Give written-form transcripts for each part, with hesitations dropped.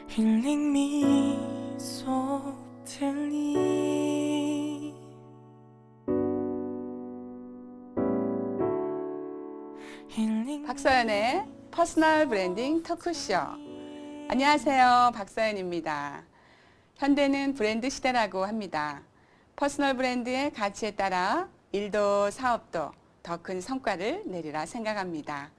힐링 미소 들리 힐링 박서연의 퍼스널 브랜딩 토크쇼. 안녕하세요. 박서연입니다. 현대는 브랜드 시대라고 합니다. 퍼스널 브랜드의 가치에 따라 일도 사업도 더 큰 성과를 내리라 생각합니다.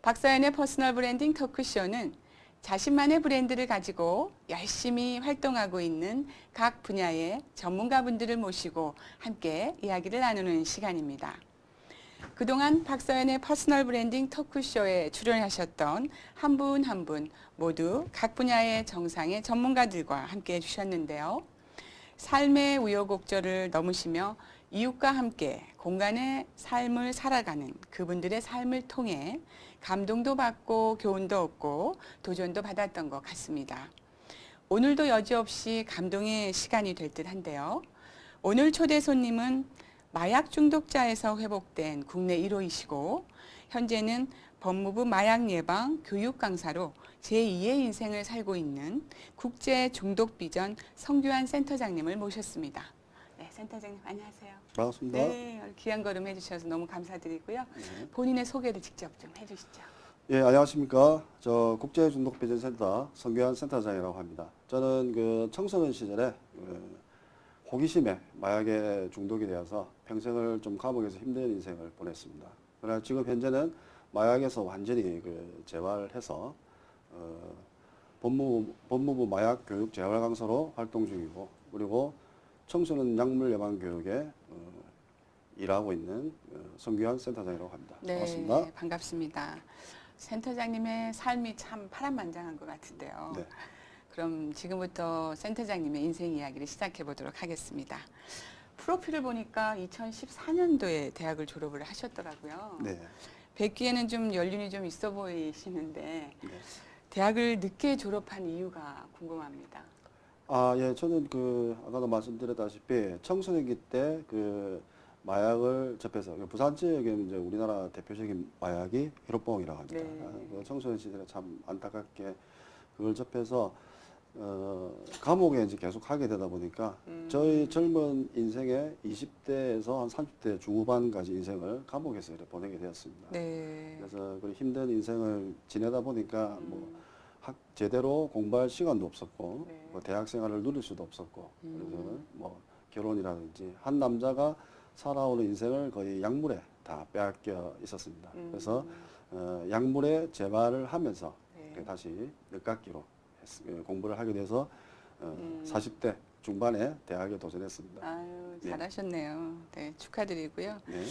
박서연의 퍼스널 브랜딩 토크쇼는 자신만의 브랜드를 가지고 열심히 활동하고 있는 각 분야의 전문가분들을 모시고 함께 이야기를 나누는 시간입니다. 그동안 박서연의 퍼스널 브랜딩 토크쇼에 출연하셨던 한 분 한 분 모두 각 분야의 정상의 전문가들과 함께 해주셨는데요. 삶의 우여곡절을 넘으시며 이웃과 함께 공간의 삶을 살아가는 그분들의 삶을 통해 감동도 받고 교훈도 얻고 도전도 받았던 것 같습니다. 오늘도 여지없이 감동의 시간이 될 듯한데요. 오늘 초대 손님은 마약 중독자에서 회복된 국내 1호이시고 현재는 법무부 마약 예방 교육 강사로 제2의 인생을 살고 있는 국제 중독 비전 성규환 센터장님을 모셨습니다. 네, 센터장님 안녕하세요. 반갑습니다. 네, 귀한 걸음 해주셔서 너무 감사드리고요. 네. 본인의 소개를 직접 좀 해주시죠. 예, 안녕하십니까. 저 국제중독비전센터 성규환 센터장이라고 합니다. 저는 그 청소년 시절에 호기심에 마약에 중독이 되어서 평생을 좀 감옥에서 힘든 인생을 보냈습니다. 그러나 지금 현재는 마약에서 완전히 재활해서 법무부 마약 교육 재활 강사로 활동 중이고, 그리고 청소년 약물 예방 교육에 일하고 있는 성규환 센터장이라고 합니다. 네, 반갑습니다. 반갑습니다. 센터장님의 삶이 참 파란만장한 것 같은데요. 네. 그럼 지금부터 센터장님의 인생 이야기를 시작해 보도록 하겠습니다. 프로필을 보니까 2014년도에 대학을 졸업을 하셨더라고요. 네. 뵙기에는 좀 연륜이 좀 있어 보이시는데 네. 대학을 늦게 졸업한 이유가 궁금합니다. 아, 예, 저는 아까도 말씀드렸다시피 청소년기 때 마약을 접해서 부산 지역에는 이제 우리나라 대표적인 마약이 히로뽕이라고 합니다. 네. 청소년 시절에 참 안타깝게 그걸 접해서 감옥에 이제 계속 하게 되다 보니까 저희 젊은 인생의 20대에서 한 30대 중후반까지 인생을 감옥에서 이렇게 보내게 되었습니다. 네. 그래서 그 힘든 인생을 지내다 보니까 제대로 공부할 시간도 없었고, 네. 뭐 대학 생활을 누릴 수도 없었고, 그래서 뭐 결혼이라든지 한 남자가 살아오는 인생을 거의 약물에 다 빼앗겨 있었습니다. 그래서 약물에 재발을 하면서 네. 다시 늦깎이로 공부를 하게 돼서 40대 중반에 대학에 도전했습니다. 아유, 네. 잘하셨네요. 네, 축하드리고요. 네.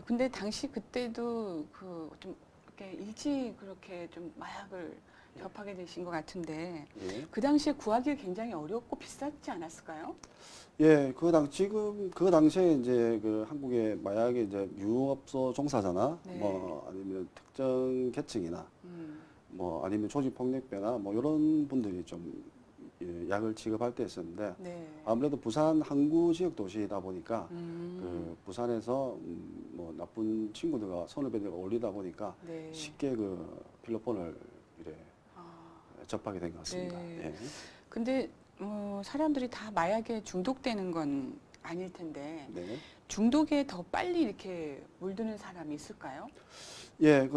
근데 당시 그때도 좀 이렇게 일찍 그렇게 좀 마약을 접하게 되신 것 같은데 예. 그 당시에 구하기 굉장히 어렵고 비쌌지 않았을까요? 예, 지금 그 당시에 이제 한국의 마약의 이제 유흥업소 종사자나 네. 뭐 아니면 특정 계층이나 음, 뭐 아니면 조직폭력배나 뭐 이런 분들이 좀 약을 취급할 때 있었는데 네. 아무래도 부산 항구 지역 도시이다 보니까 부산에서 뭐 나쁜 친구들과 선후배들과 어울리다 보니까 네. 쉽게 필로폰을 이래 아, 접하게 된 것 같습니다. 네. 예. 근데 사람들이 다 마약에 중독되는 건 아닐 텐데 네. 중독에 더 빨리 이렇게 물드는 사람이 있을까요? 예,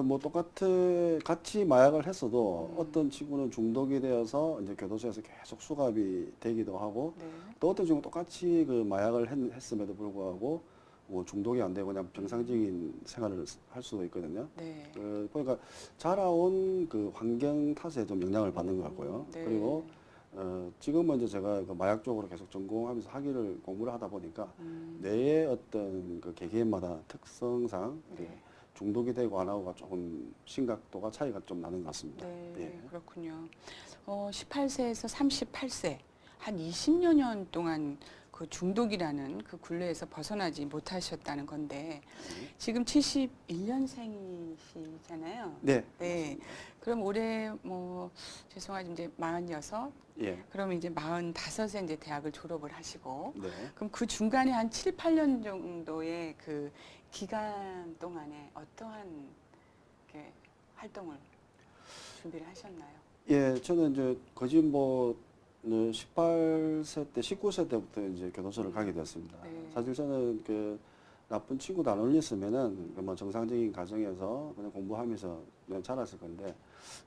같이 마약을 했어도 어떤 친구는 중독이 되어서 이제 교도소에서 계속 수갑이 되기도 하고 네. 또 어떤 친구는 똑같이 마약을 했음에도 불구하고 뭐 중독이 안 되고 그냥 정상적인 생활을 할 수도 있거든요. 네. 그러니까 자라온 환경 탓에 좀 영향을 받는 것 같고요. 네. 그리고 지금은 이제 제가 마약 쪽으로 계속 전공하면서 공부를 하다 보니까 뇌의 어떤 개개인마다 특성상 네. 중독이 되고 안 하고가 조금 심각도가 차이가 좀 나는 것 같습니다. 네, 예. 그렇군요. 18세에서 38세, 한 20여 년 동안 그 중독이라는 그 굴레에서 벗어나지 못하셨다는 건데, 지금 71년생이시잖아요. 네. 네. 그럼 올해 죄송하지만 이제 46, 예. 그럼 이제 45세 이제 대학을 졸업을 하시고, 네. 그럼 그 중간에 한 7, 8년 정도의 그 기간 동안에 어떠한 이렇게 활동을 준비를 하셨나요? 예, 저는 이제 거진 뭐 18세 때, 19세 때부터 이제 교도소를 가게 되었습니다. 네. 사실 저는 그 나쁜 친구도 안 어울렸으면은 그뭐 정상적인 가정에서 그냥 공부하면서 그냥 자랐을 건데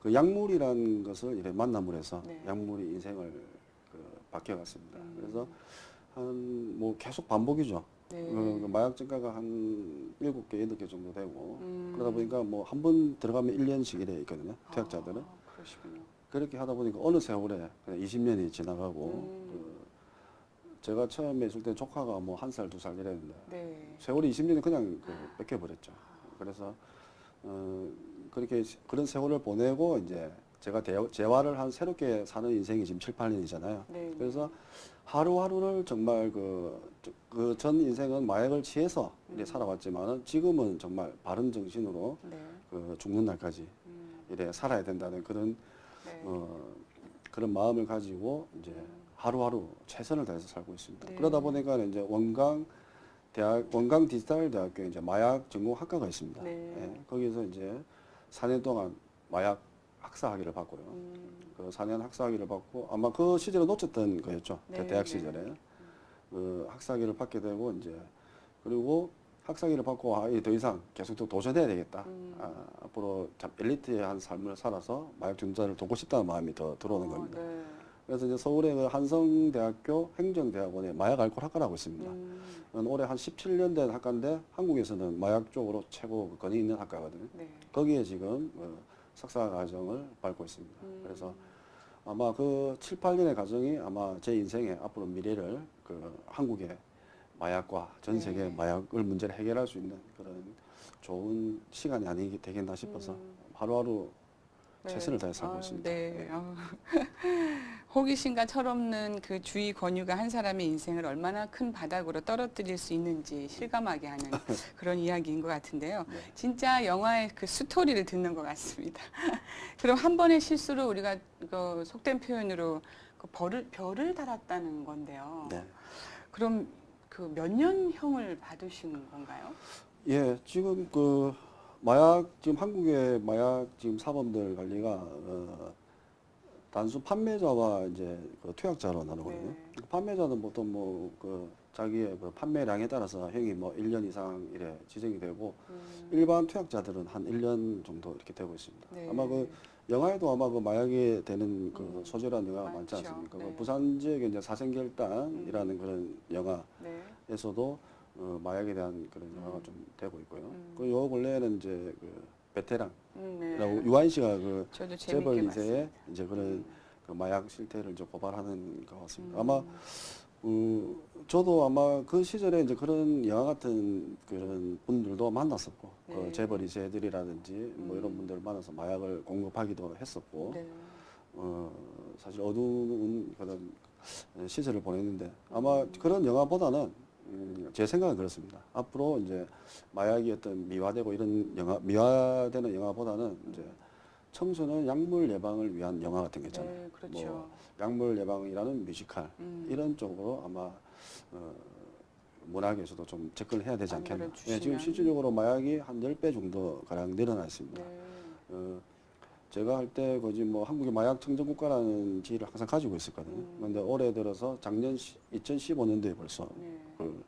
그 약물이라는 것을 이렇게 만남을 해서 네. 약물이 인생을 그 바뀌어갔습니다. 그래서 한 뭐 계속 반복이죠. 네. 그 마약 증가가 한 7개, 8개 정도 되고 음. 그러다 보니까 뭐 한 번 들어가면 1년씩 이래 있거든요. 투약자들은. 아, 그러시군요. 그렇게 하다 보니까 어느 세월에 그냥 20년이 지나가고 음. 제가 처음에 있을 때 조카가 뭐 1살, 2살 이랬는데 네. 세월이 20년이 그냥 뺏겨버렸죠. 그래서 그렇게 그런 세월을 보내고 이제 제가 재활을 한 새롭게 사는 인생이 지금 7, 8년이잖아요. 네. 그래서 하루하루를 정말 그 전 인생은 마약을 취해서 이렇게 살아왔지만은 지금은 정말 바른 정신으로 네. 그 죽는 날까지 이래 살아야 된다는 그런 네. 그런 마음을 가지고 이제 하루하루 최선을 다해서 살고 있습니다. 네. 그러다 보니까 이제 원광 디지털 대학교에 이제 마약 전공학과가 있습니다. 네. 예, 거기서 이제 4년 동안 마약 학사학위를 받고요. 그 4년 학사학위를 받고 아마 그 시절에 놓쳤던 거였죠. 네, 대학 네. 시절에 그 학사학위를 받게 되고 이제 그리고 학사학위를 받고 더 이상 계속 또 도전해야 되겠다. 앞으로 참 엘리트의 삶을 살아서 마약 중독자를 돕고 싶다는 마음이 더 들어오는 겁니다. 네. 그래서 이제 서울의 그 한성대학교 행정대학원에 마약 알코올 학과라고 있습니다. 올해 한 17년 된 학과인데 한국에서는 마약 쪽으로 최고 권위 있는 학과거든요. 네. 거기에 지금 석사 과정을 밟고 있습니다. 그래서 아마 그 7, 8년의 과정이 아마 제 인생의 앞으로 미래를 그 한국의 마약과 전 세계 네. 마약을 문제를 해결할 수 있는 그런 좋은 시간이 아니게 되겠나 싶어서 하루하루 최선을 다해 살고 있습니다. 네. 네. 호기심과 철없는 그 주의 권유가 한 사람의 인생을 얼마나 큰 바닥으로 떨어뜨릴 수 있는지 실감하게 하는 그런 이야기인 것 같은데요. 네. 진짜 영화의 그 스토리를 듣는 것 같습니다. 그럼 한 번의 실수로 우리가 그 속된 표현으로 그 별을 달았다는 건데요. 네. 그럼 그 몇 년형을 받으신 건가요? 예, 지금 그 마약 지금 한국의 마약 지금 사범들 관리가 단순 판매자와 이제 그 투약자로 나누거든요. 네. 그 판매자는 보통 뭐 그 자기의 그 판매량에 따라서 형이 뭐 1년 이상 이래 지정이 되고 일반 투약자들은 한 1년 정도 이렇게 되고 있습니다. 네. 아마 그 영화에도 아마 그 마약이 되는 그 소재라는 영화가 많지 많죠. 않습니까? 네. 그 부산 지역의 이제 사생결단이라는 그런 영화에서도 네. 마약에 대한 그런 영화가 좀 되고 있고요. 요 근래에는 이제 그 베테랑이라고 네. 유한 씨가 그 저도 재벌 재밌게 2세의 봤습니다. 이제 그런 그 마약 실태를 이제 고발하는 것 같습니다. 아마 저도 아마 그 시절에 이제 그런 영화 같은 그런 분들도 만났었고, 네. 그 재벌 2세들이라든지 뭐 이런 분들을 만나서 마약을 공급하기도 했었고, 네. 사실 어두운 그런 시절을 보냈는데 아마 그런 영화보다는 제 생각은 그렇습니다. 앞으로 이제 마약이 어떤 미화되고 이런 미화되는 영화보다는 이제 청소년 약물 예방을 위한 영화 같은 거 있잖아요. 네, 그렇죠. 뭐 약물 예방이라는 뮤지컬 이런 쪽으로 아마 문학에서도 좀 접근을 해야 되지 않겠나. 안무를 예, 지금 주시면. 실질적으로 마약이 한 10배 정도 가량 늘어나 있습니다. 네. 제가 할 때 거지 뭐 한국의 마약 청정국가라는 지위를 항상 가지고 있었거든요. 그런데 올해 들어서 작년 2015년도에 벌써 네. 그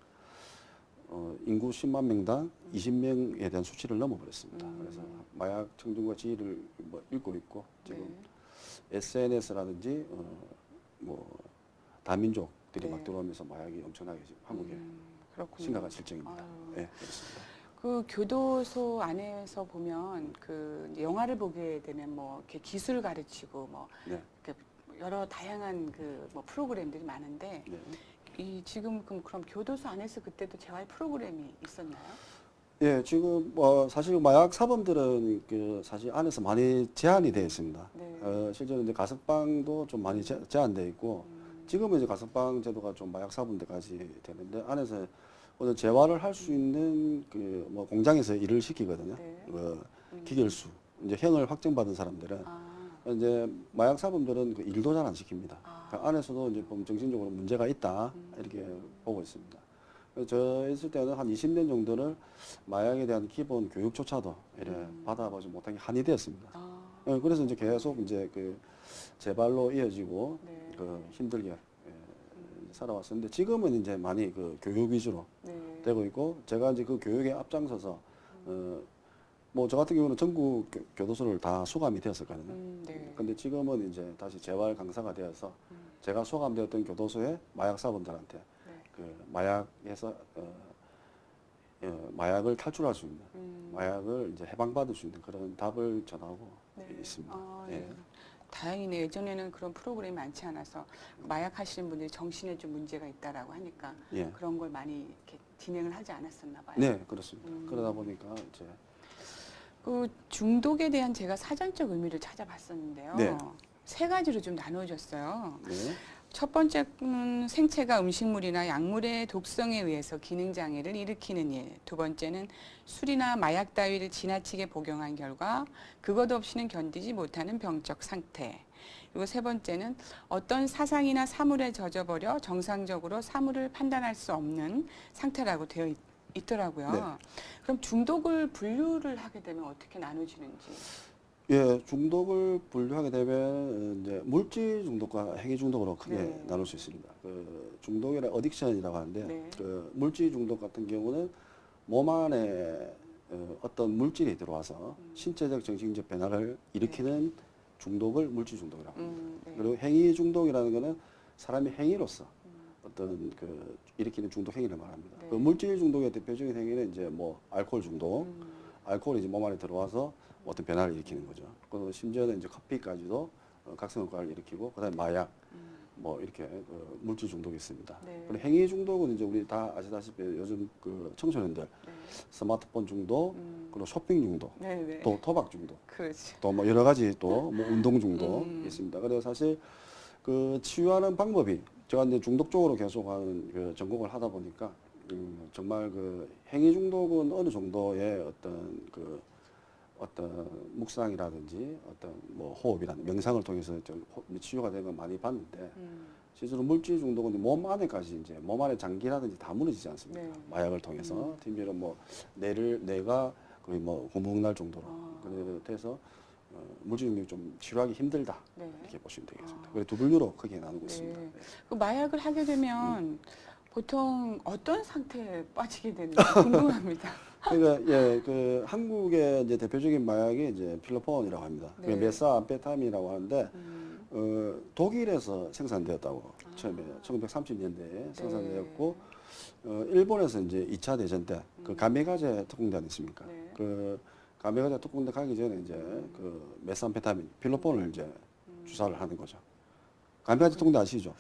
인구 10만 명당 20명에 대한 수치를 넘어버렸습니다. 그래서 마약 청정국가 지위를 뭐 읽고 있고 지금 네. SNS라든지 뭐 다민족들이 네. 막 들어오면서 마약이 엄청나게 지금 한국에 그렇군요. 심각한 실정입니다. 아유. 네, 그렇습니다. 그 교도소 안에서 보면 그 이제 영화를 보게 되면 뭐 이렇게 기술 가르치고 뭐 네. 이렇게 여러 다양한 그 뭐 프로그램들이 많은데 네. 이 지금 그럼 교도소 안에서 그때도 재활 프로그램이 있었나요? 예, 지금 뭐 사실 마약 사범들은 그 사실 안에서 많이 제한이 되어 있습니다. 네. 실제로 이제 가석방도 좀 많이 제한되어 있고 지금은 이제 가석방 제도가 좀 마약 사범들까지 되는데 안에서 어떤 재활을 할 수 있는 그 뭐 공장에서 일을 시키거든요. 네. 그 기결수 이제 형을 확정받은 사람들은 이제 마약 사범들은 그 일도 잘 안 시킵니다. 그 안에서도 이제 보면 정신적으로 문제가 있다 이렇게 보고 있습니다. 그래서 저 있을 때는 한 20년 정도를 마약에 대한 기본 교육조차도 이래 받아보지 못한 게 한이 되었습니다. 그래서 이제 계속 이제 그 재발로 이어지고 네. 힘들게 살아왔었는데 지금은 이제 많이 그 교육 위주로 네. 되고 있고 제가 이제 그 교육에 앞장서서 뭐 저 같은 경우는 전국 교도소를 다 수감이 되었었거든요. 네. 근데 지금은 이제 다시 재활 강사가 되어서 제가 수감되었던 교도소의 마약 사범들한테 네. 그 마약에서 마약을 탈출할 수 있는 마약을 이제 해방받을 수 있는 그런 답을 전하고 네. 있습니다. 아, 예. 네. 다행이네. 예전에는 그런 프로그램이 많지 않아서 마약 하시는 분들이 정신에 좀 문제가 있다라고 하니까 예. 그런 걸 많이 이렇게 진행을 하지 않았었나 봐요. 네, 그렇습니다. 그러다 보니까 이제 그 중독에 대한 제가 사전적 의미를 찾아봤었는데요. 네. 세 가지로 좀 나눠졌어요. 네. 첫 번째는 생체가 음식물이나 약물의 독성에 의해서 기능 장애를 일으키는 일. 두 번째는 술이나 마약 따위를 지나치게 복용한 결과 그것 없이는 견디지 못하는 병적 상태. 그리고 세 번째는 어떤 사상이나 사물에 젖어버려 정상적으로 사물을 판단할 수 없는 상태라고 되어 있더라고요. 네. 그럼 중독을 분류를 하게 되면 어떻게 나눠지는지. 예, 중독을 분류하게 되면 이제 물질 중독과 행위 중독으로 크게 네. 나눌 수 있습니다. 그 중독이나 어딕션이라고 하는데 네. 그 물질 중독 같은 경우는 몸 안에 어떤 물질이 들어와서 신체적, 정신적 변화를 일으키는 중독을 물질 중독이라고 합니다. 네. 그리고 행위 중독이라는 거는 사람의 행위로서 어떤 그 일으키는 중독 행위를 말합니다. 네. 그 물질 중독의 대표적인 행위는 이제 뭐 알코올 중독, 알코올이 이제 몸 안에 들어와서 어떤 변화를 일으키는 거죠. 그리고 심지어는 이제 커피까지도 각성 효과를 일으키고, 그다음에 마약, 뭐 이렇게 그 물질 중독이 있습니다. 네. 그리고 행위 중독은 이제 우리 다 아시다시피 요즘 그 청소년들 네. 스마트폰 중독, 그리고 쇼핑 중독, 네, 네. 또 도박 중독, 그렇지. 또 뭐 여러 가지 또 뭐 운동 중독 있습니다. 그래서 사실 그 치유하는 방법이 제가 이제 중독 쪽으로 계속 하는 그 전공을 하다 보니까 정말 그 행위 중독은 어느 정도의 어떤 묵상이라든지 어떤 뭐 호흡이라든지 명상을 통해서 좀 치유가 되는 걸 많이 봤는데 실제로 물질 중독은 몸 안에까지 이제 몸 안에 장기라든지 다 무너지지 않습니까? 네. 마약을 통해서 팀비로 뭐 뇌가 거의 뭐 구멍날 정도로 그래서 물질 중독이 좀 치료하기 힘들다 네. 이렇게 보시면 되겠습니다. 그래서 두 분류로 크게 나누고 있습니다. 네. 그 마약을 하게 되면 보통 어떤 상태에 빠지게 되는지 궁금합니다. 그러니까 예, 그 한국의 이제 대표적인 마약이 이제 필로폰이라고 합니다. 네. 그 메사암페타민이라고 하는데 독일에서 생산되었다고 처음에 1930년대에 생산되었고 일본에서 이제 2차 대전 때 그 가메가제 특공대 있습니까? 네. 그 가메가제 특공대 가기 전에 이제 그 메사암페타민 필로폰을 이제 주사를 하는 거죠. 가메가제 특공대 아시죠?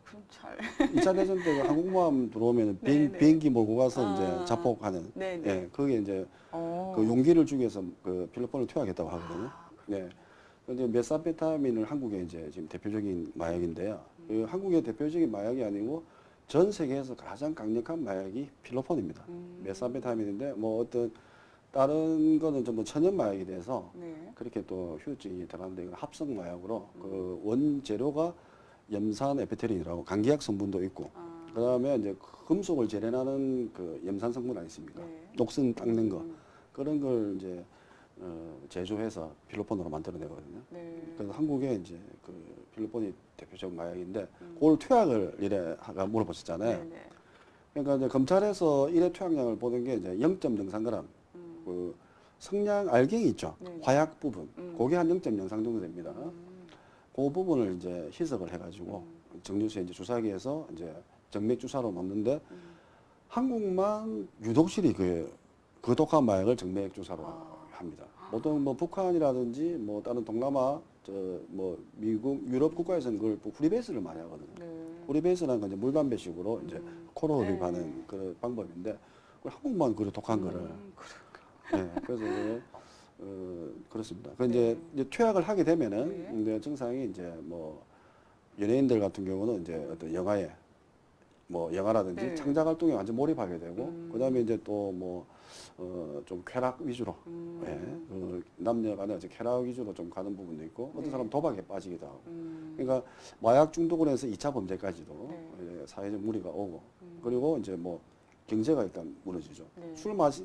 그럼 잘. 2차 대전 때 그 항공모함 들어오면 네, 네. 비행기 몰고 가서 아. 이제 자폭하는 네, 네. 예, 그게 이제 어. 그 용기를 주기 위해서 그 필로폰을 투여하겠다고 하거든요. 아, 네. 근데 메사페타민은 한국의 이제 지금 대표적인 마약인데요. 그 한국의 대표적인 마약이 아니고 전 세계에서 가장 강력한 마약이 필로폰입니다. 메사페타민인데 뭐 어떤 다른 거는 좀 뭐 천연 마약이 돼서 네. 그렇게 또 후유증이 들어가는데 이건 합성 마약으로 그 원재료가 염산 에피테린이라고 감기약 성분도 있고 그다음에 이제 금속을 재련하는 그 염산 성분 아니십니까? 네. 녹슨 닦는 거 그런 걸 이제 제조해서 필로폰으로 만들어내거든요. 네. 그래서 한국에 이제 그 필로폰이 대표적 마약인데 그걸 투약을 이래 아까 물어보셨잖아요. 네, 네. 그러니까 이제 검찰에서 일회 투약량을 보는 게 이제 0.03g 그 성냥 알갱이 있죠. 네. 화약 부분 그게 한 0.03 정도 됩니다. 그 부분을 이제 희석을 해가지고 정류소에 이제 주사기에서 이제 정맥 주사로 넣는데 한국만 유독실이 그 독한 마약을 정맥 주사로 합니다. 보통 뭐 북한이라든지 뭐 다른 동남아 뭐 미국 유럽 국가에서는 그걸 프리베이스를 많이 하거든요. 네. 프리베이스라는 건 이제 물담배식으로 이제 코로 네. 흡입하는 그런 방법인데 그걸 한국만 그 독한 거를 네, 그래서 그렇습니다. 그 이제 투약을 하게 되면은 네. 이제 증상이 이제 뭐 연예인들 같은 경우는 이제 어떤 영화에 뭐 영화라든지 네. 창작 활동에 완전 몰입하게 되고 그다음에 이제 또 뭐 좀 쾌락 위주로 예, 그 남녀간에 이제 쾌락 위주로 좀 가는 부분도 있고 어떤 네. 사람 도박에 빠지기도 하고 그러니까 마약 중독으로 해서 2차 범죄까지도 네. 사회적 무리가 오고 그리고 이제 뭐 경제가 일단 무너지죠. 네.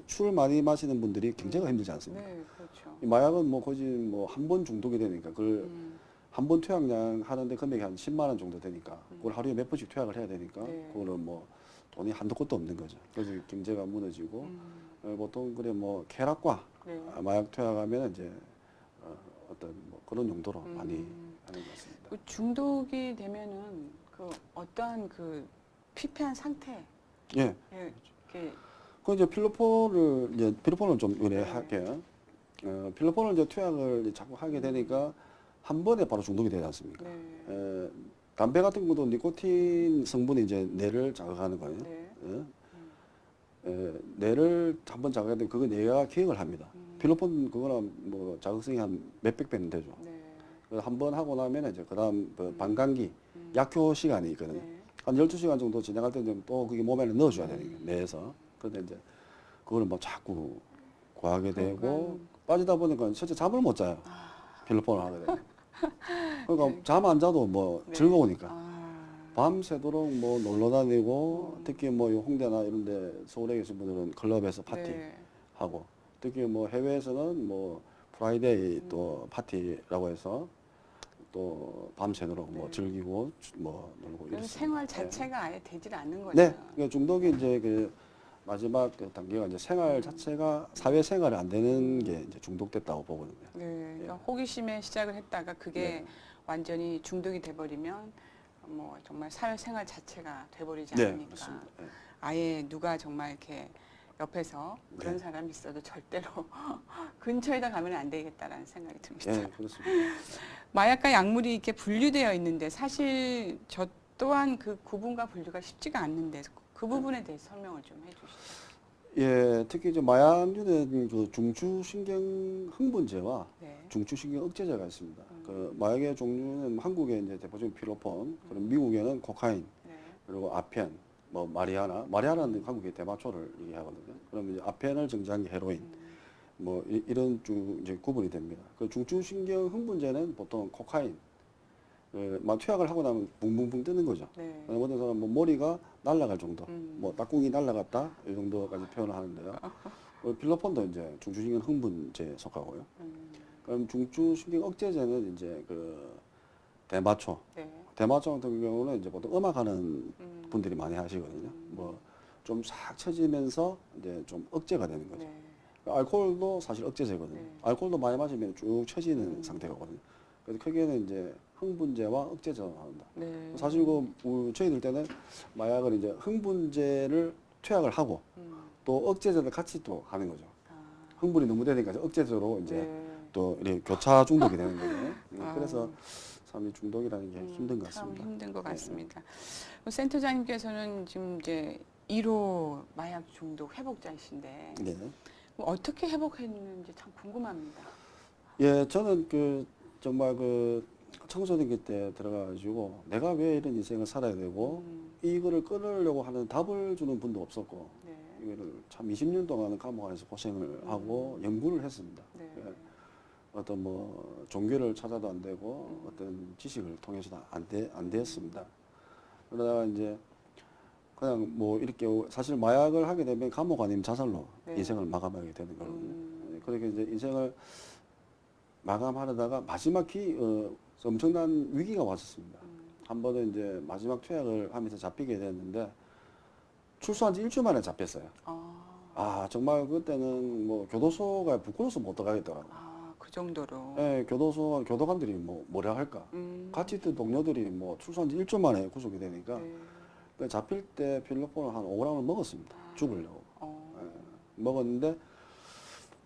술 많이 마시는 분들이 경제가 힘들지 않습니까? 네, 그렇죠. 이 마약은 뭐 거의 뭐 한 번 중독이 되니까 그걸 한 번 투약량 하는데 금액이 한 10만 원 정도 되니까 그걸 하루에 몇 번씩 투약을 해야 되니까 네. 그거는 뭐 돈이 한도 끝도 없는 거죠. 그래서 경제가 무너지고 보통 그래 뭐 쾌락과 네. 마약 투약하면 이제 어떤 뭐 그런 용도로 많이 하는 것 같습니다. 그 중독이 되면은 그 어떠한 그 피폐한 상태, 예. 이렇게 그 이제 필로폰을 좀 네. 의뢰할게요. 필로폰을 이제 투약을 이제 자꾸 하게 되니까 한 번에 바로 중독이 되지 않습니까? 네. 담배 같은 것도 니코틴 성분이 이제 뇌를 자극하는 거예요. 네. 뇌를 한번 자극하면 그거 뇌가 기억을 합니다. 필로폰 그거는 뭐 자극성이 한 몇백 배는 되죠. 네. 한 번 하고 나면 이제 그다음 그 반감기 약효 시간이 있거든요. 네. 한 12시간 정도 지나갈 때는 또 그게 몸에 넣어줘야 되니까 뇌에서. 그런데 이제 그거를 뭐 자꾸 구하게 되고 빠지다 보니까 실제 잠을 못 자요. 필로폰을 하게 되면. 그러니까 잠 안 자도 뭐 네. 즐거우니까. 아, 밤새도록 뭐 놀러 다니고 특히 뭐 요 홍대나 이런 데 서울에 계신 분들은 클럽에서 네. 파티하고 특히 뭐 해외에서는 뭐 프라이데이 또 파티라고 해서 또 밤새도록 뭐 네. 즐기고 뭐 놀고 그럼 이랬습니다. 생활 자체가 아예 되질 않는 거죠. 네. 그러니까 중독이 이제 그 마지막 그 단계가 이제 생활 자체가 사회 생활이 안 되는 게 이제 중독됐다고 보거든요. 네. 그러니까 호기심에 시작을 했다가 그게 네. 완전히 중독이 돼버리면 뭐 정말 사회생활 자체가 돼버리지 네, 않으니까 그렇습니다. 네. 아예 누가 정말 이렇게 옆에서 그런 네. 사람이 있어도 절대로 근처에다 가면 안 되겠다라는 생각이 듭니다. 네, 그렇습니다. 마약과 약물이 이렇게 분류되어 있는데 사실 저 또한 그 구분과 분류가 쉽지가 않는데 그 부분에 대해서 설명을 좀 해주시죠. 예, 특히 이제 마약류는 그 중추신경 흥분제와 네. 중추신경 억제제가 있습니다. 그 마약의 종류는 한국에 이제 대표적인 필로폰, 그리고 미국에는 코카인, 네. 그리고 아펜, 뭐 마리아나는 한국의 대마초를 얘기하거든요. 그러면 이제 아펜을 정제한 게 헤로인, 뭐 이런 이제 구분이 됩니다. 그 중추신경 흥분제는 보통 코카인, 막 투약을 하고 나면 붕붕붕 뜨는 거죠. 네. 어떤 사람은 뭐 머리가 날아갈 정도, 음. 뭐 딱꿍이 날아갔다 이 정도까지 표현을 하는데요. 필로폰도 이제 중추신경 흥분제에 속하고요. 그럼 중추신경 억제제는 이제 그 대마초, 네. 대마초 같은 경우는 이제 보통 음악하는 분들이 많이 하시거든요. 뭐 좀 싹 쳐지면서 이제 좀 억제가 되는 거죠. 네. 알코올도 사실 억제제거든요. 네. 알코올도 많이 마시면 쭉 쳐지는 상태거든요. 그래서 크게는 이제 흥분제와 억제제가 나온다. 네. 사실 저희들 때는 마약을 이제 흥분제를 투약을 하고 또 억제제를 같이 또 하는 거죠. 아, 흥분이 너무 되니까 이제 억제제로 이제 네. 또 이렇게 교차 중독이 되는 거예요. 아. 그래서 참 이 중독이라는 게 힘든 것 참 같습니다. 힘든 것 네. 같습니다. 센터장님께서는 지금 이제 1호 마약 중독 회복자이신데 네. 뭐 어떻게 회복했는지 참 궁금합니다. 예, 저는 그 정말 그 청소년기 때 들어가가지고 내가 왜 이런 인생을 살아야 되고 이거를 끊으려고 하는 답을 주는 분도 없었고 네. 이거를 참 20년 동안 감옥 안에서 고생을 하고 연구를 했습니다. 네. 예. 어떤 뭐 종교를 찾아도 안 되고 어떤 지식을 통해서도 안 됐습니다. 그러다가 이제 그냥 뭐 이렇게 사실 마약을 하게 되면 감옥 아니면 자살로 네. 인생을 마감하게 되는 거거든요. 그렇게 이제 인생을 마감하려다가 마지막 엄청난 위기가 왔었습니다. 한 번은 이제 마지막 투약을 하면서 잡히게 됐는데 출소한 지 일주일 만에 잡혔어요. 아, 정말 그때는 뭐 교도소가 부끄러워서 못 들어가겠더라고요. 그 정도로. 예, 교도관들이 뭐라 할까. 같이 있던 동료들이 뭐 출소한 지 일주일 만에 구속이 되니까 네. 그 잡힐 때 필로폰을 한 5g을 먹었습니다. 죽으려고. 어. 먹었는데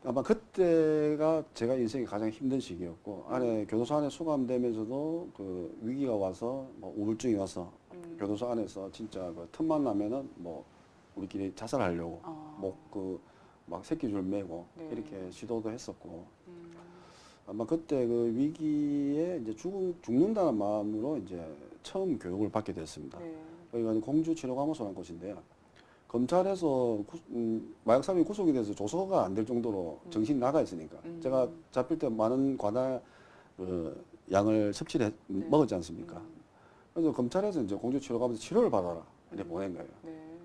아마 그때가 제가 인생이 가장 힘든 시기였고 교도소 안에 수감되면서도 그 위기가 와서 뭐 우울증이 와서 교도소 안에서 진짜 그 틈만 나면은 뭐 우리끼리 자살하려고 막 새끼줄 메고 네. 이렇게 시도도 했었고 아마 그때 그 위기에 이제 죽는다는 마음으로 이제 처음 교육을 받게 됐습니다. 네. 여기가 공주치료감호소라는 곳인데요. 검찰에서 마약 사범이 구속이 돼서 조서가 안 될 정도로 정신이 나가 있으니까 제가 잡힐 때 많은 과다 양을 섭취를 먹었지 않습니까? 그래서 검찰에서 이제 공주치료감호소 치료를 받아라 이렇게 보낸 거예요. 네.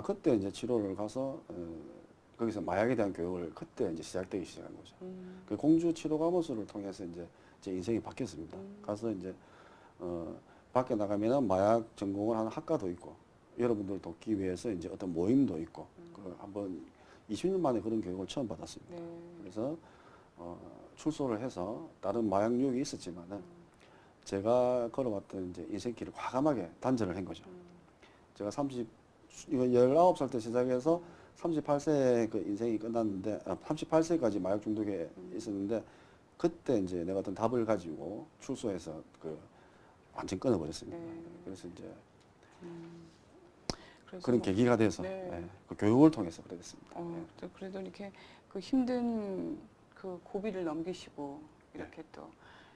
그때 이제 치료를 가서 거기서 마약에 대한 교육을 그때 이제 시작되기 시작한 거죠. 그 공주 치료 과목수를 통해서 이제 제 인생이 바뀌었습니다. 가서 이제 밖에 나가면은 마약 전공을 하는 학과도 있고 여러분들 돕기 위해서 이제 어떤 모임도 있고 그 한번 20년 만에 그런 교육을 처음 받았습니다. 네. 그래서 출소를 해서 다른 마약 유혹이 있었지만은 제가 걸어왔던 이제 인생길을 과감하게 단절을 한 거죠. 제가 19살 때 시작해서 38세 그 인생이 끝났는데 38세까지 마약 중독에 있었는데 그때 이제 내가 어떤 답을 가지고 출소해서 그 완전 끊어버렸습니다. 네. 그래서 이제 그래서 그런 뭐, 계기가 돼서 네. 그 교육을 통해서 그래 됐습니다. 또 그래도 이렇게 그 힘든 그 고비를 넘기시고 이렇게 또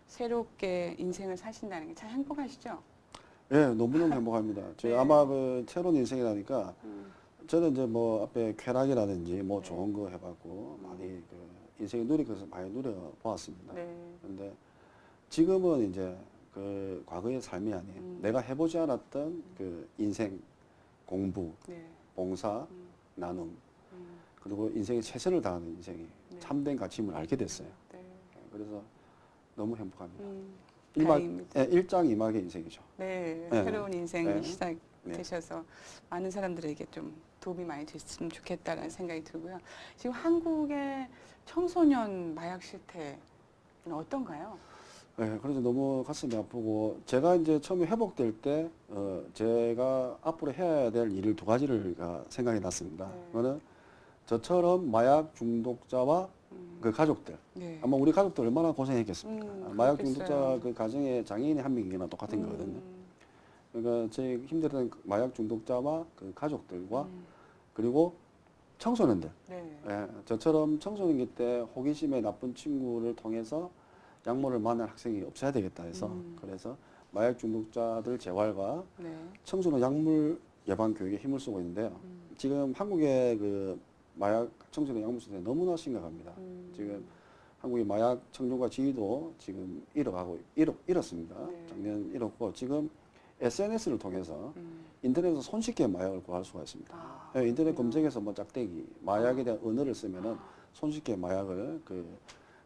새롭게 인생을 사신다는 게 참 행복하시죠? 예, 너무너무 행복합니다. 저 네. 아마 그 새로운 인생이라니까 저는 이제 뭐 앞에 쾌락이라든지 뭐 네. 좋은 거 해봤고 많이 그 인생의 누릴 것을 많이 누려보았습니다. 네. 근데 지금은 이제 그 과거의 삶이 아닌 내가 해보지 않았던 그 인생, 공부, 네. 봉사, 음. 나눔 음. 그리고 인생에 최선을 다하는 인생이 네. 참된 가치임을 알게 됐어요. 네. 그래서 너무 행복합니다. 다행입니다. 일장이막의 인생이죠. 네. 네. 새로운 인생이 네. 시작되셔서 많은 사람들에게 좀 도움이 많이 됐으면 좋겠다라는 생각이 들고요. 지금 한국의 청소년 마약 실태는 어떤가요? 네, 그래서 너무 가슴이 아프고 제가 이제 처음에 회복될 때 제가 앞으로 해야 될 일을 두 가지를 생각이 났습니다. 네. 그거는 저처럼 마약 중독자와 그 가족들 네. 아마 우리 가족들 얼마나 고생했겠습니까? 마약 그렇겠어요. 중독자 그 가정에 장애인이 한 명이나 똑같은 거거든요. 그러니까 제 힘들었던 마약 중독자와 그 가족들과 그리고 청소년들. 네. 예, 저처럼 청소년기 때 호기심의 나쁜 친구를 통해서 약물을 만난 학생이 없어야 되겠다 해서 그래서 마약 중독자들 재활과 네. 청소년 약물 예방 교육에 힘을 쓰고 있는데요. 지금 한국의 그 마약 청소년 약물 시대 너무나 심각합니다. 지금 한국의 마약 청정과 지위도 지금 잃었습니다. 네. 작년 잃었고 지금 SNS를 통해서 인터넷에서 손쉽게 마약을 구할 수가 있습니다. 예, 인터넷 검색에서 뭐 짝대기 마약에 대한 언어를 쓰면은 손쉽게 마약을 그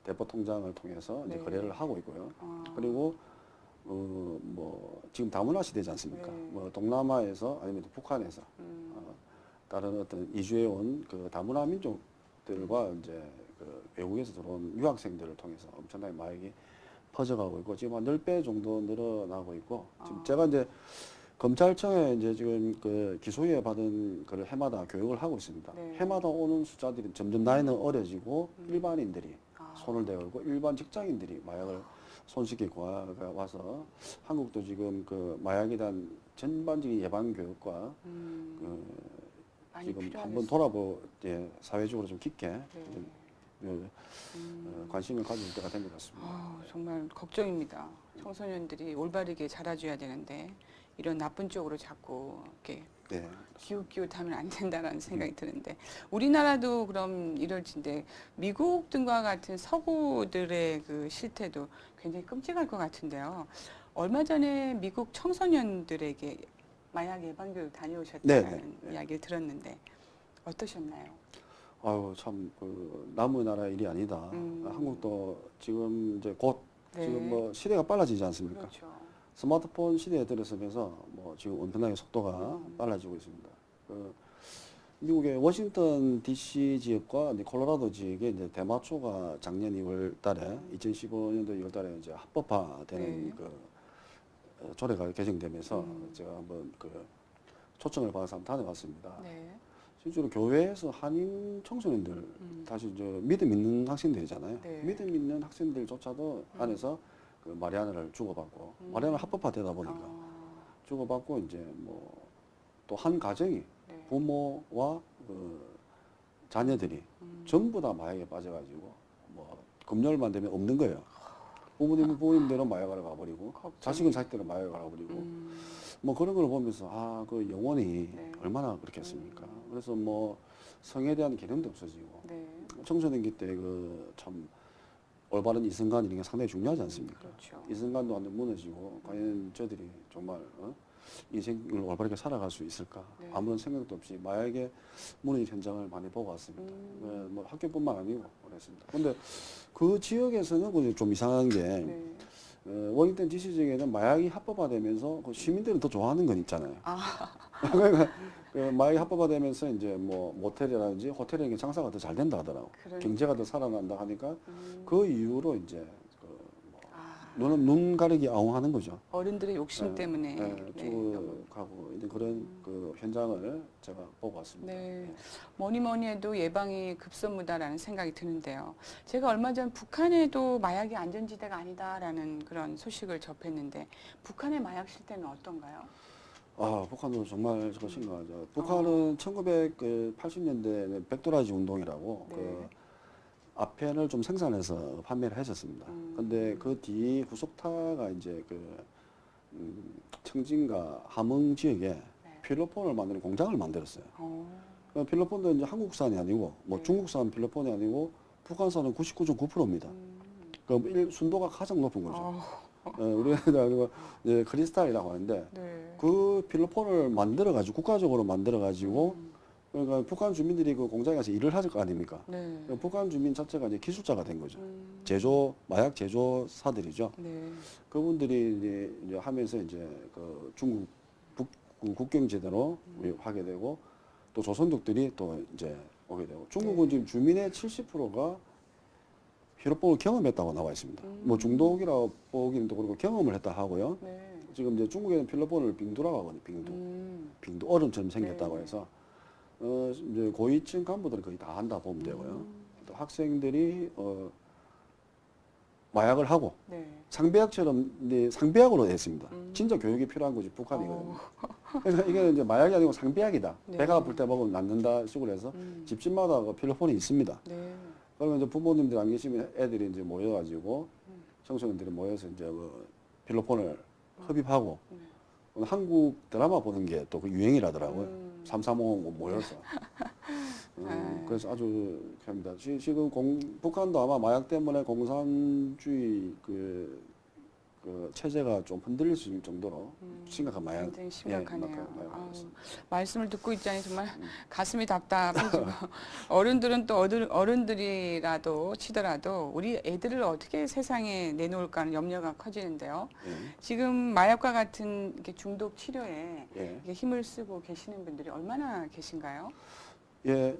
대포 통장을 통해서 이제 네. 거래를 하고 있고요. 그리고 뭐 지금 다문화 시대지 않습니까? 네. 뭐 동남아에서 아니면 북한에서 다른 어떤 이주해 온 그 다문화 민족들과 이제 그 외국에서 들어온 유학생들을 통해서 엄청나게 마약이 퍼져가고 있고 지금 한 10배 정도 늘어나고 있고 지금 제가 이제 검찰청에 이제 지금 그 기소유예 받은 그를 해마다 교육을 하고 있습니다. 네. 해마다 오는 숫자들이 점점 나이는 어려지고 일반인들이 아. 손을 대고 일반 직장인들이 마약을 손쉽게 구하가 와서 한국도 지금 그 마약에 대한 전반적인 예방 교육과 그 많이 지금 필요하겠어요. 한번 사회적으로 좀 깊게 네. 좀, 관심을 가질 때가 된 것 같습니다. 정말 걱정입니다. 청소년들이 올바르게 자라줘야 되는데 이런 나쁜 쪽으로 자꾸 이렇게 네. 기웃기웃하면 안 된다라는 생각이 드는데 우리나라도 그럼 이럴 텐데 미국 등과 같은 서구들의 그 실태도 굉장히 끔찍할 것 같은데요. 얼마 전에 미국 청소년들에게 마약 예방 교육 다녀오셨다는 네. 이야기를 들었는데 어떠셨나요? 아유 참 그 남의 나라 일이 아니다. 한국도 지금 이제 곧 네. 지금 뭐 시대가 빨라지지 않습니까? 그렇죠. 스마트폰 시대에 들어서면서 뭐 지금 엄청나게 속도가 빨라지고 있습니다. 그 미국의 워싱턴 DC 지역과 이제 콜로라도 지역에 이제 대마초가 작년 2월 달에 2015년도 2월 달에 이제 합법화되는 네. 그 조례가 개정되면서 제가 한번 그 초청을 받아서 한번 다녀왔습니다. 네. 실제로 교회에서 한인 청소년들 다시 저 믿음 있는 학생들이잖아요. 네. 믿음 있는 학생들조차도 안에서 그 마리아나를 주고받고 마리아나 합법화되다 보니까 주고받고 이제 뭐 또 한 가정이 네. 부모와 그 자녀들이 전부 다 마약에 빠져가지고 뭐 금요일만 되면 없는 거예요. 부모님은 부모님대로 마약하러 가버리고 자식은 자식대로 마약을 가버리고 뭐 그런 걸 보면서 그 영혼이 네. 얼마나 그렇겠습니까? 그래서 뭐 성에 대한 개념도 없어지고 네. 청소년기 때 그 참 올바른 이성관 이런 게 상당히 중요하지 않습니까? 그렇죠. 이성관도 완전 무너지고 과연 저들이 정말 인생을 올바르게 살아갈 수 있을까? 네. 아무런 생각도 없이 마약의 무너진 현장을 많이 보고 왔습니다. 뭐 학교뿐만 아니고 그랬습니다. 근데 그 지역에서는 그좀 이상한 게 네. 워싱턴 DC 지역에는 마약이 합법화되면서 그 시민들은 더 좋아하는 건 있잖아요. 아, 그러니까 그 마약이 합법화되면서 이제 뭐 모텔이라든지 호텔에 장사가 더 잘 된다 하더라고. 그러니까요. 경제가 더 살아난다 하니까 음. 그 이후로 이제 아, 눈 가리기 아웅하는 거죠. 어른들의 욕심 예, 때문에. 예, 네. 쭉 가고 이제 그런 그 현장을 제가 보고 왔습니다. 네. 예. 뭐니 해도 예방이 급선무다라는 생각이 드는데요. 제가 얼마 전 북한에도 마약이 안전지대가 아니다라는 그런 소식을 접했는데 북한의 마약 실태는 어떤가요? 아, 북한도 정말 그 심각하죠. 북한은 1980년대에는 백도라지 운동이라고 네. 그 아펜을 좀 생산해서 판매를 했었습니다. 근데 그 뒤 후속타가 이제 그 청진과 함흥 지역에 네. 필로폰을 만드는 공장을 만들었어요. 어, 그 필로폰도 이제 한국산이 아니고 뭐 네. 중국산 필로폰이 아니고 북한산은 99.9%입니다. 그 순도가 가장 높은 거죠. 우리가 아니고 이제 크리스탈이라고 하는데 네. 그 필로폰을 만들어 가지고 국가적으로 만들어 가지고 그러니까 북한 주민들이 그 공장에 가서 일을 하실 거 아닙니까? 네. 그러니까 북한 주민 자체가 이제 기술자가 된 거죠. 음, 마약 제조사들이죠. 네. 그분들이 이제 하면서 이제 그 중국 그 국경지대로 하게 되고 또 조선족들이 또 이제 오게 되고 중국은 네. 지금 주민의 70%가 피로법을 경험했다고 나와 있습니다. 뭐 중독이라고 보기는 또 그렇고 경험을 했다 하고요. 네. 지금 이제 중국에는 필로폰을 빙두라고 하거든요. 빙두 얼음처럼 생겼다고 네. 해서 이제 고위층 간부들은 거의 다 한다 보면 되고요. 또 학생들이 마약을 하고 네. 상배약처럼 이제 상배약으로 했습니다. 진짜 교육이 필요한 거지 북한이거든요. 그래서 이게 이제 마약이 아니고 상배약이다. 네. 배가 아플 때 먹으면 낫는다 식으로 해서 집집마다 그 필로폰이 있습니다. 네. 그러면 이제 부모님들이 안 계시면 애들이 이제 모여가지고 청소년들이 모여서 이제 뭐 필로폰을 흡입하고 한국 드라마 보는 게 또 그 유행이라더라고요. 335 모여서. 그래서 아주 합니다. 지금 북한도 아마 마약 때문에 공산주의 그 체제가 좀 흔들릴 수 있을 정도로 심각한 마약. 굉장히 심각하네요. 마약 아우, 있습니다. 말씀을 듣고 있자니 정말 가슴이 답답해지고 어른들은 또 어른들이라도 치더라도 우리 애들을 어떻게 세상에 내놓을까 하는 염려가 커지는데요. 예. 지금 마약과 같은 이렇게 중독 치료에 예. 이렇게 힘을 쓰고 계시는 분들이 얼마나 계신가요? 예,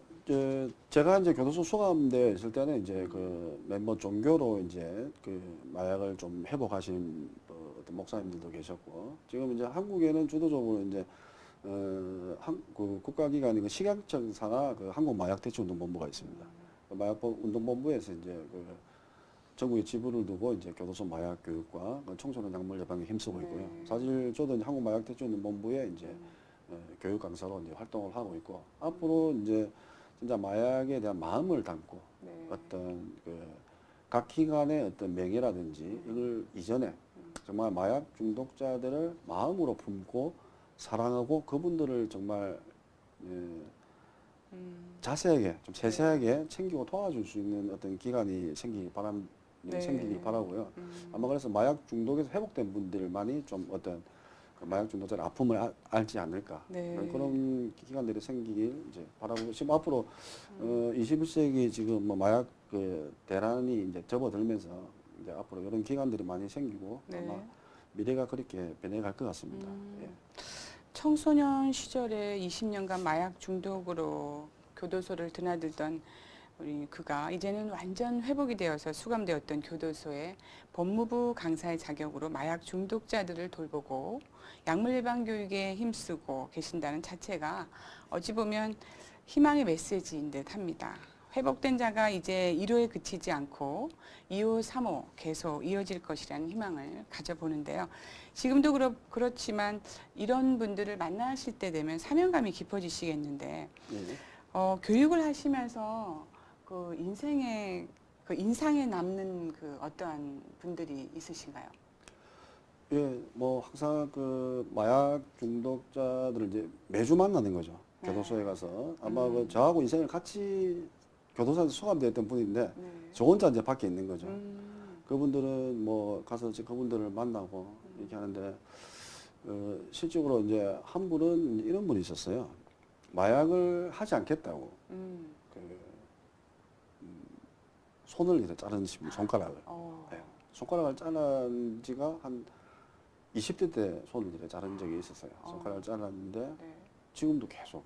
제가 이제 교도소 수감되어 있을 때는 이제 그 멤버 종교로 이제 그 마약을 좀 회복하신 어떤 목사님들도 계셨고 지금 이제 한국에는 주도적으로 이제 그 국가기관인 그 식약청 산하 그 한국마약대체운동본부가 있습니다. 그 마약운동본부에서 이제 그 전국에 지부를 두고 이제 교도소 마약 교육과 그 청소년 약물 예방에 힘쓰고 있고요. 네. 사실 저도 이제 한국마약대체운동본부에 이제 교육 강사로 이제 활동을 하고 있고 앞으로 이제 진짜 마약에 대한 마음을 담고 네. 어떤 그 각 기관의 어떤 명예라든지 이걸 이전에 정말 마약 중독자들을 마음으로 품고 사랑하고 그분들을 정말 자세하게 좀 세세하게 챙기고 도와줄 수 있는 어떤 기관이 생기기 네. 바라고요. 아마 그래서 마약 중독에서 회복된 분들만이 좀 어떤 그 마약 중독자의 아픔을 알지 않을까 네. 그런 기관들이 생기길 이제 바라고 지금 앞으로 21세기 지금 뭐 마약 그 대란이 이제 접어들면서 이제 앞으로 이런 기관들이 많이 생기고 네. 아마 미래가 그렇게 변해갈 것 같습니다. 예. 청소년 시절에 20년간 마약 중독으로 교도소를 드나들던 우리 그가 이제는 완전 회복이 되어서 수감되었던 교도소에 법무부 강사의 자격으로 마약 중독자들을 돌보고 약물 예방 교육에 힘쓰고 계신다는 자체가 어찌 보면 희망의 메시지인 듯 합니다. 회복된 자가 이제 1호에 그치지 않고 2호, 3호 계속 이어질 것이라는 희망을 가져보는데요. 지금도 그렇지만 이런 분들을 만나실 때 되면 사명감이 깊어지시겠는데 예. 교육을 하시면서 그 인상에 남는 그 어떠한 분들이 있으신가요? 예, 뭐 항상 그 마약 중독자들을 이제 매주 만나는 거죠. 네. 교도소에 가서 아마 그 저하고 인생을 같이 교도소에서 수감되었던 분인데 네. 저 혼자 이제 밖에 있는 거죠. 음, 그분들은 뭐 가서 이제 그분들을 만나고 이렇게 하는데 실적으로 이제 한 분은 이런 분이 있었어요. 마약을 하지 않겠다고 그, 손을 이렇게 자른 손가락을 네. 손가락을 자른 지가 한 20대 때 손을 이렇게 자른 적이 있었어요. 손가락을 잘랐는데 네. 지금도 계속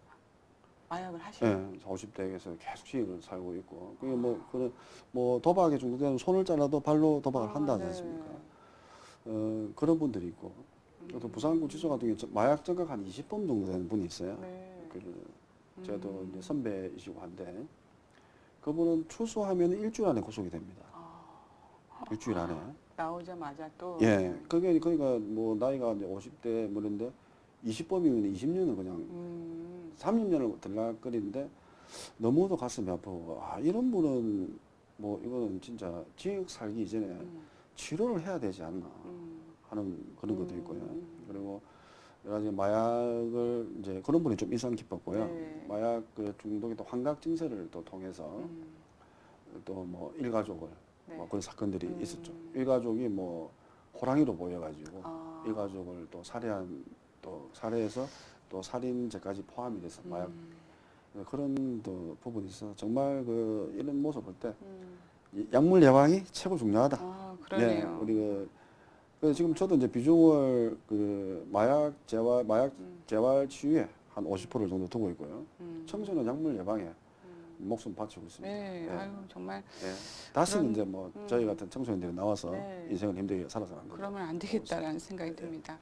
마약을 하시는. 50대에서 계속 시행을 살고 있고 그게 뭐 도박에 중독되면 손을 잘라도 발로 도박을 한다 하지 않습니까? 그런 분들이 있고 또 부산구치소 같은 경우 마약 정각 한 20범 정도 되는 분이 있어요. 네. 저도 이제 선배이시고 한데 그분은 출소하면 일주일 안에 구속이 됩니다. 일주일 안에. 나오자마자 또. 예, 그게 그러니까 뭐 나이가 이제 50대 뭐인데 20범이면 20년은 그냥 30년을 들락거리는데 너무도 가슴이 아프고 이런 분은 뭐 이거는 진짜 지역 살기 이전에 치료를 해야 되지 않나 하는 그런 것도 있고요. 그리고 여러 가지 마약을 이제 그런 분이 좀 인상 깊었고요. 네. 마약 그 중독의 또 환각 증세를 또 통해서 또 뭐 일가족을 네. 뭐 그런 사건들이 있었죠. 일가족이 뭐 호랑이로 보여가지고 일가족을 또 살해해서 또 살인죄까지 포함이 돼서 마약 그런 또 부분이 있어 정말 그 이런 모습 볼 때 약물 예방이 최고 중요하다. 그러네요. 우리 그래서 지금 저도 이제 비중을 그 마약 재활 치유에 한 50% 정도 두고 있고요. 청소년 약물 예방에 목숨 바치고 있습니다. 네, 예. 아유 정말. 예. 다시는 그런- 이제 뭐 저희 같은 청소년들이 나와서 네. 인생을 힘들게 살아서 안 그러면 안 되겠다라는 생각이 듭니다.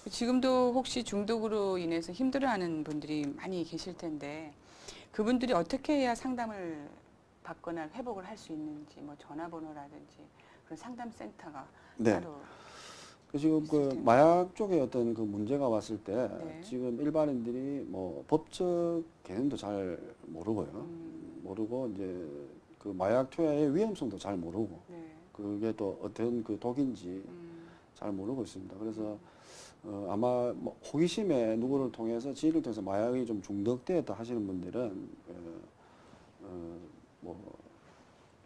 지금도 혹시 중독으로 인해서 힘들어하는 분들이 많이 계실 텐데 그분들이 어떻게 해야 상담을 받거나 회복을 할 수 있는지 뭐 전화번호라든지 그런 상담센터가 네. 따로. 지금 그 마약 쪽에 어떤 그 문제가 왔을 때 네. 지금 일반인들이 뭐 법적 개념도 잘 모르고요. 모르고 이제 그 마약 투여의 위험성도 잘 모르고 네. 그게 또 어떤 그 독인지 잘 모르고 있습니다. 그래서 아마 뭐 호기심에 누구를 통해서 지인을 통해서 마약이 좀 중독되었다 하시는 분들은 뭐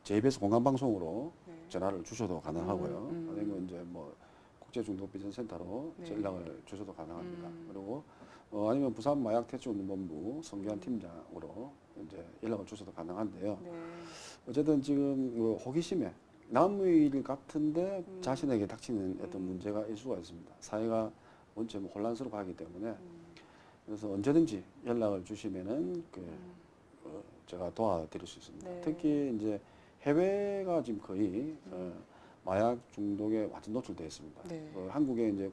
JBS 공감방송으로 네. 전화를 주셔도 가능하고요. 아니면 이제 뭐 국제중독비전센터로 네. 연락을 주셔도 가능합니다. 그리고 아니면 부산 마약퇴치운동본부 성규환 팀장으로 이제 연락을 주셔도 가능한데요. 네. 어쨌든 지금 그 호기심에 남의 일 같은데 자신에게 닥치는 어떤 문제가 있을 수가 있습니다. 사회가 원체 뭐 혼란스럽고 하기 때문에 그래서 언제든지 연락을 주시면은 제가 도와드릴 수 있습니다. 네. 특히 이제 해외가 지금 거의 마약 중독에 완전 노출되어 있습니다. 네. 한국에 이제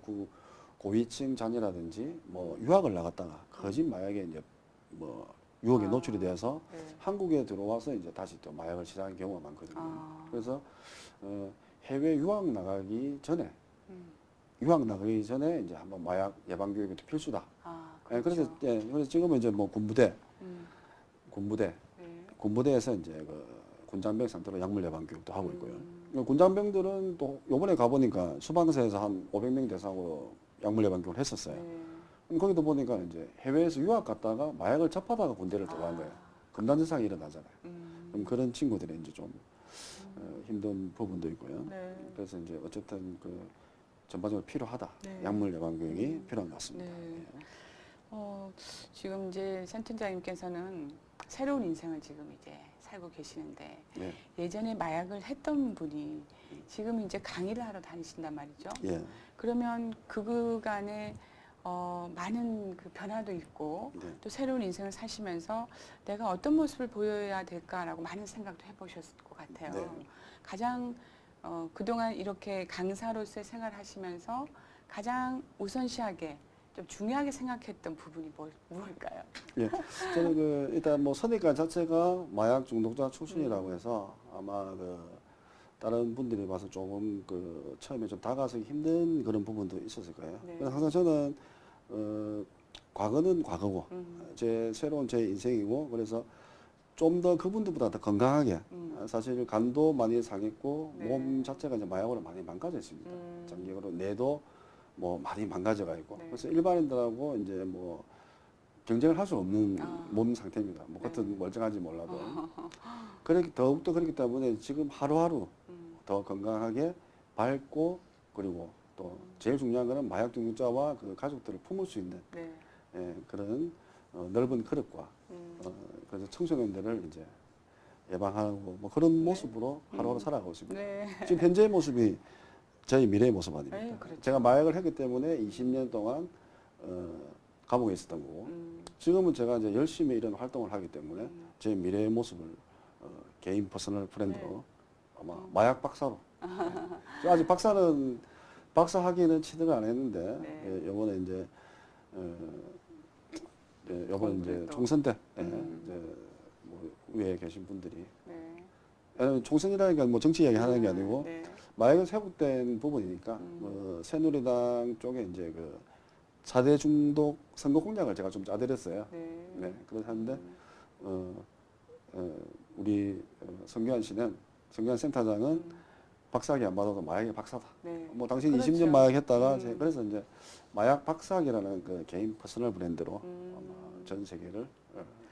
고위층 자녀라든지 뭐 유학을 나갔다가 거짓 마약에 이제 뭐 유혹에 노출이 되어서 네. 한국에 들어와서 이제 다시 또 마약을 시작하는 경우가 많거든요. 그래서 해외 유학 나가기 전에 이제 한번 마약 예방 교육이 필수다. 예, 그렇죠. 그래서 지금은 이제 뭐 군부대에서 네. 이제 그 군장병 상태로 약물 예방 교육도 하고 있고요. 군장병들은 또 요번에 가보니까 수방사에서 한 500명 대상으로 약물 예방 교육을 했었어요. 네. 거기도 보니까 이제 해외에서 유학 갔다가 마약을 접하다가 군대를 들어간 거예요. 금단현상이 일어나잖아요. 그럼 그런 친구들이 이제 좀 힘든 부분도 있고요. 네. 그래서 이제 어쨌든 그 전반적으로 필요하다. 네. 약물 예방 교육이 필요한 것 같습니다. 네. 예. 지금 이제 센터장님께서는 새로운 인생을 지금 이제 살고 계시는데 네. 예전에 마약을 했던 분이 지금 이제 강의를 하러 다니신단 말이죠. 예. 그러면 그간에 많은 그 변화도 있고 네. 또 새로운 인생을 사시면서 내가 어떤 모습을 보여야 될까라고 많은 생각도 해보셨을 것 같아요. 네. 가장 그동안 이렇게 강사로서의 생활을 하시면서 가장 우선시하게 좀 중요하게 생각했던 부분이 무엇일까요? 예. 저는 일단 뭐 선입관 자체가 마약 중독자 출신이라고 해서 아마 다른 분들이 봐서 조금 처음에 좀 다가서기 힘든 그런 부분도 있었을 거예요. 네. 그래서 항상 저는 과거는 과거고 새로운 제 인생이고 그래서 좀 더 그분들보다 더 건강하게 사실 간도 많이 상했고 네. 몸 자체가 이제 마약으로 많이 망가져 있습니다. 장기적으로 뇌도 뭐 많이 망가져가 있고 네. 그래서 일반인들하고 이제 뭐 경쟁을 할 수 없는 아. 몸 상태입니다. 뭐 네. 겉은 멀쩡한지 몰라도 더욱더 그렇기 때문에 지금 하루하루 더 건강하게 밝고 그리고 또 제일 중요한 거는 마약 중독자와 그 가족들을 품을 수 있는 네. 그런 넓은 그릇과 그래서 청소년들을 이제 예방하고 뭐 그런 모습으로 하루하루 살아가고 있습니다. 네. 지금 현재의 모습이 저희 미래의 모습 아닙니까? 네, 그렇죠. 제가 마약을 했기 때문에 20년 동안 감옥에 있었던 거고 지금은 제가 이제 열심히 이런 활동을 하기 때문에 제 미래의 모습을 개인 퍼스널 브랜드로 네. 아마 마약 박사로 저 아직 박사 학위는 취득을 안 했는데 네. 이번에 이제 이번 이제 공부를 또. 총선 때 이제 뭐 위에 계신 분들이 네. 총선이라니까 뭐 정치 이야기 하는 게 아니고 네. 마약은 회복된 부분이니까 새누리당 쪽에 이제 그 4대 중독 선거 공약을 제가 좀 짜드렸어요. 네. 네, 그래서 하는데 우리 성규환 센터장은 박사학위 안 받아도 마약의 박사다. 네. 뭐 당신 그렇죠. 20년 마약 했다가 그래서 이제 마약 박사학이라는 그 개인 퍼스널 브랜드로 아마 전 세계를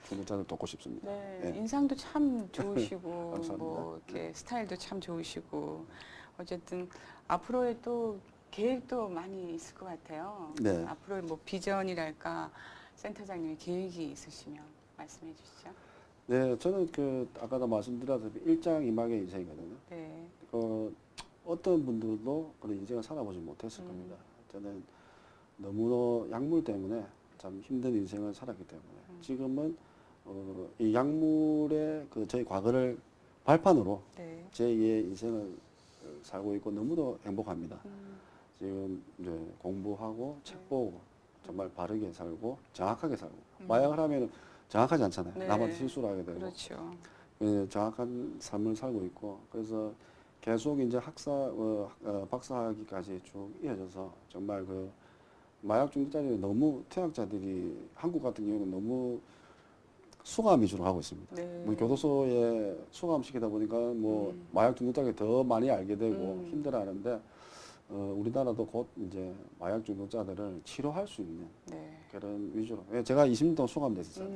중독자를 돕고 싶습니다. 네. 네. 인상도 참 좋으시고 감사합니다. 뭐 이렇게 스타일도 참 좋으시고 어쨌든 앞으로의 또 계획도 많이 있을 것 같아요. 네. 앞으로의 뭐 비전이랄까 센터장님의 계획이 있으시면 말씀해 주시죠. 네, 저는 그 아까도 말씀드렸다시피 일장이막의 인생이거든요. 네. 어떤 분들도 그런 인생을 살아보지 못했을 겁니다. 저는 너무나 약물 때문에 참 힘든 인생을 살았기 때문에 지금은 이 약물의 그 저희 과거를 발판으로 네. 제2의 인생을 살고 있고 너무도 행복합니다. 지금 이제 공부하고 책 보고 정말 바르게 살고 정확하게 살고 마약을 하면 정확하지 않잖아요. 네. 남한테 실수를 하게 되고 그렇죠. 정확한 삶을 살고 있고 그래서 계속 이제 박사학위까지 쭉 이어져서 정말 그 마약 중독자들이 너무 퇴학자들이 한국 같은 경우는 너무 수감 위주로 하고 있습니다. 네. 뭐 교도소에 수감시키다 보니까 뭐 마약 중독자들이 더 많이 알게 되고 힘들어하는데 우리나라도 곧 이제 마약 중독자들을 치료할 수 있는 네. 그런 위주로. 제가 20년 동안 수감됐었어요.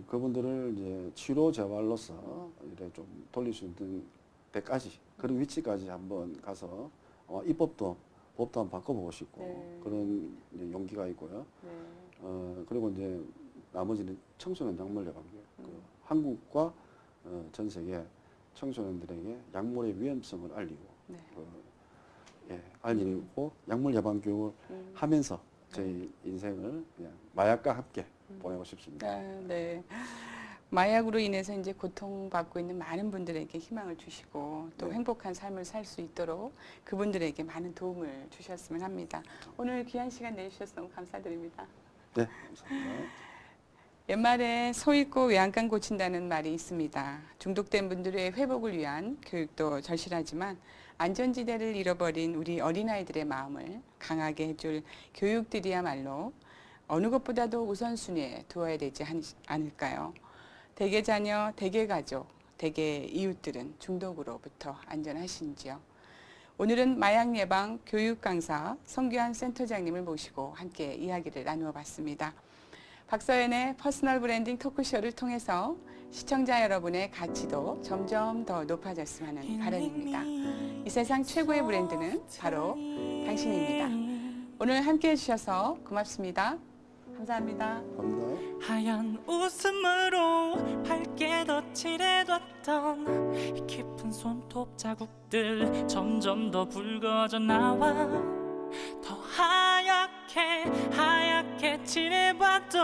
그분들을 이제 치료 재활로서 이래 좀 돌릴 수 있는 데까지 그런 위치까지 한번 가서 입법도 법도 한번 바꿔보고 싶고 네. 그런 이제 용기가 있고요. 네. 그리고 이제 나머지는 청소년 약물 예방교. 한국과 전 세계 청소년들에게 약물의 위험성을 알리고 네. 알리고 약물 예방 교육을 하면서 저희 인생을 그냥 마약과 함께 보내고 싶습니다. 아, 네. 마약으로 인해서 이제 고통받고 있는 많은 분들에게 희망을 주시고 또 네. 행복한 삶을 살 수 있도록 그분들에게 많은 도움을 주셨으면 합니다. 오늘 귀한 시간 내주셔서 너무 감사드립니다. 네, 감사합니다. 옛말에 소 잃고 외양간 고친다는 말이 있습니다. 중독된 분들의 회복을 위한 교육도 절실하지만 안전지대를 잃어버린 우리 어린아이들의 마음을 강하게 해줄 교육들이야말로 어느 것보다도 우선순위에 두어야 되지 않을까요? 대개 자녀, 대개 가족, 대개 이웃들은 중독으로부터 안전하신지요? 오늘은 마약 예방 교육 강사 성규환 센터장님을 모시고 함께 이야기를 나누어 봤습니다. 박서연의 퍼스널 브랜딩 토크쇼를 통해서 시청자 여러분의 가치도 점점 더 높아졌으면 하는 바람입니다. 이 세상 최고의 브랜드는 바로 당신입니다. 오늘 함께 해주셔서 고맙습니다. 감사합니다. 감사합니다. 하얀 웃음으로 밝게 덧칠해뒀던 이 깊은 손톱 자국들 점점 더 붉어져 나와 더 하얗게 칠해봐도